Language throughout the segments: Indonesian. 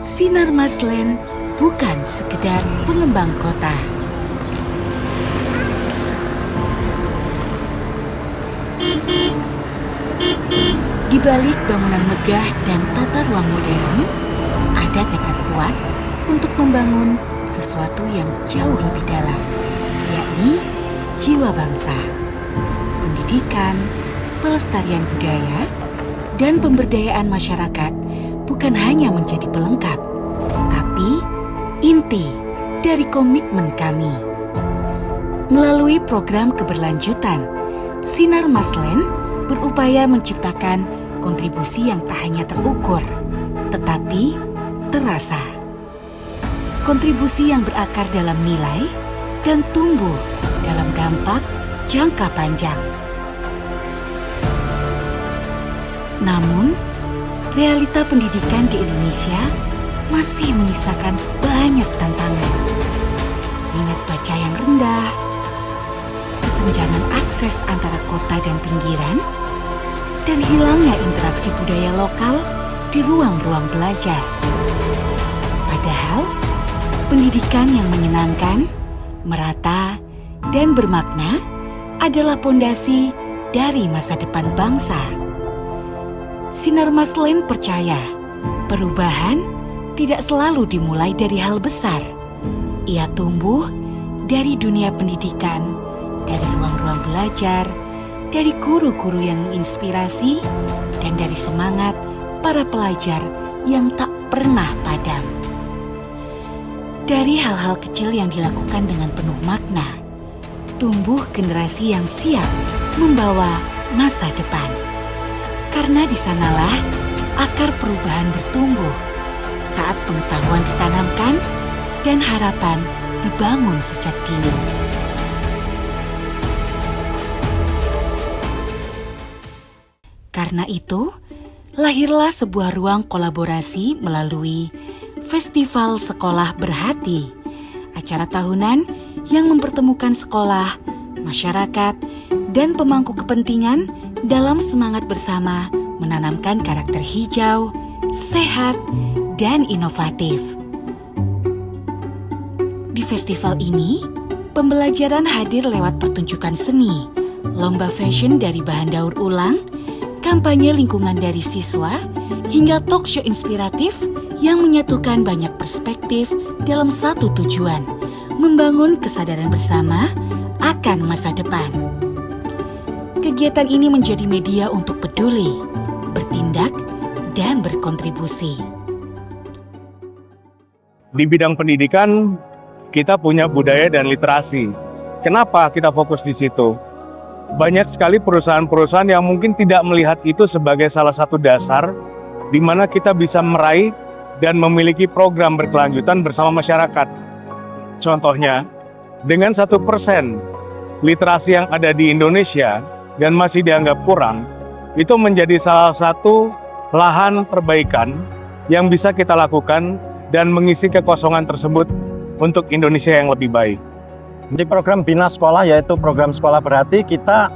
Sinar Maslen bukan sekedar pengembang kota. Di balik bangunan megah dan tata ruang modern, ada tekad kuat untuk membangun sesuatu yang jauh lebih dalam, yakni jiwa bangsa. Pendidikan, pelestarian budaya, dan pemberdayaan masyarakat bukan hanya menjadi pelengkap, tapi inti dari komitmen kami. Melalui program keberlanjutan, Sinar Maslen berupaya menciptakan kontribusi yang tak hanya terukur, tetapi terasa. Kontribusi yang berakar dalam nilai dan tumbuh dalam dampak jangka panjang. Namun, realita pendidikan di Indonesia masih menyisakan banyak tantangan. Minat baca yang rendah, kesenjangan akses antara kota dan pinggiran, dan hilangnya interaksi budaya lokal di ruang-ruang belajar. Padahal, pendidikan yang menyenangkan, merata, dan bermakna adalah pondasi dari masa depan bangsa. Sinar Maslen percaya, perubahan tidak selalu dimulai dari hal besar. Ia tumbuh dari dunia pendidikan, dari ruang-ruang belajar, dari guru-guru yang menginspirasi, dan dari semangat para pelajar yang tak pernah padam. Dari hal-hal kecil yang dilakukan dengan penuh makna, tumbuh generasi yang siap membawa masa depan. Karena di sanalah akar perubahan bertumbuh saat pengetahuan ditanamkan dan harapan dibangun sejak dini. Karena itu, lahirlah sebuah ruang kolaborasi melalui Festival Sekolah Berhati, acara tahunan yang mempertemukan sekolah, masyarakat, dan pemangku kepentingan dalam semangat bersama menanamkan karakter hijau, sehat, dan inovatif. Di festival ini, pembelajaran hadir lewat pertunjukan seni, lomba fashion dari bahan daur ulang, kampanye lingkungan dari siswa, hingga talk show inspiratif yang menyatukan banyak perspektif dalam satu tujuan, membangun kesadaran bersama akan masa depan. Kegiatan ini menjadi media untuk peduli, bertindak, dan berkontribusi. Di bidang pendidikan, kita punya budaya dan literasi. Kenapa kita fokus di situ? Banyak sekali perusahaan-perusahaan yang mungkin tidak melihat itu sebagai salah satu dasar di mana kita bisa meraih dan memiliki program berkelanjutan bersama masyarakat. Contohnya, dengan 1% literasi yang ada di Indonesia dan masih dianggap kurang, itu menjadi salah satu lahan perbaikan yang bisa kita lakukan dan mengisi kekosongan tersebut untuk Indonesia yang lebih baik. Di program Bina Sekolah, yaitu program Sekolah Berhati, kita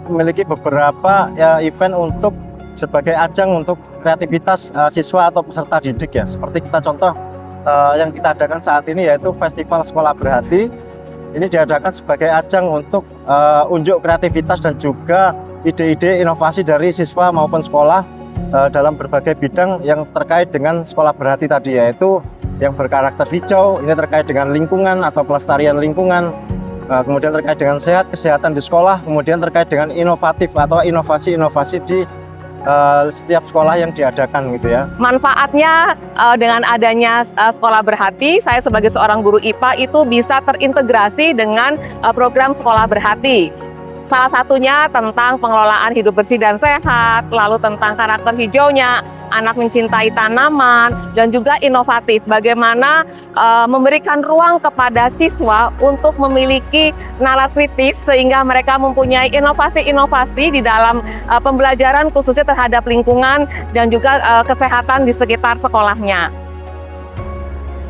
memiliki beberapa event untuk sebagai ajang untuk kreativitas siswa atau peserta didik ya. Seperti kita contoh yang kita adakan saat ini yaitu Festival Sekolah Berhati. Ini diadakan sebagai ajang untuk unjuk kreativitas dan juga ide-ide inovasi dari siswa maupun sekolah dalam berbagai bidang yang terkait dengan sekolah berhati tadi, yaitu yang berkarakter hijau, ini terkait dengan lingkungan atau pelestarian lingkungan, kemudian terkait dengan sehat, kesehatan di sekolah, kemudian terkait dengan inovatif atau inovasi-inovasi di setiap sekolah yang diadakan gitu ya. Manfaatnya dengan adanya Sekolah Berhati, saya sebagai seorang guru IPA itu bisa terintegrasi dengan program Sekolah Berhati. Salah satunya tentang pengelolaan hidup bersih dan sehat, lalu tentang karakter hijaunya, anak mencintai tanaman, dan juga inovatif. Bagaimana memberikan ruang kepada siswa untuk memiliki nalar kritis sehingga mereka mempunyai inovasi-inovasi di dalam pembelajaran khususnya terhadap lingkungan dan juga kesehatan di sekitar sekolahnya.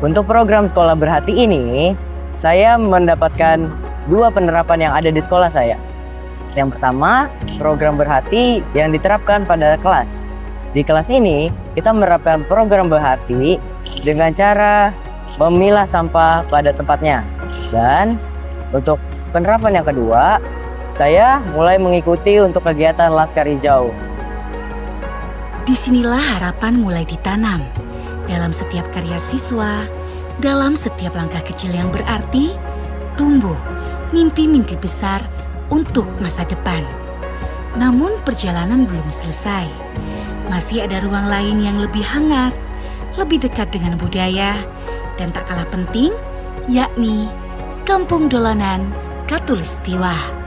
Untuk program Sekolah Berhati ini, saya mendapatkan 2 penerapan yang ada di sekolah saya. Yang pertama, program Berhati yang diterapkan pada kelas, di Di kelas ini, kita menerapkan program berhati dengan cara memilah sampah pada tempatnya. Dan untuk penerapan yang kedua, saya mulai mengikuti untuk kegiatan Laskar Hijau. Disinilah harapan mulai ditanam dalam setiap karya siswa, dalam setiap langkah kecil yang berarti, tumbuh mimpi-mimpi besar untuk masa depan. Namun perjalanan belum selesai. Masih ada ruang lain yang lebih hangat, lebih dekat dengan budaya, dan tak kalah penting, yakni Kampung Dolanan Katulistiwa.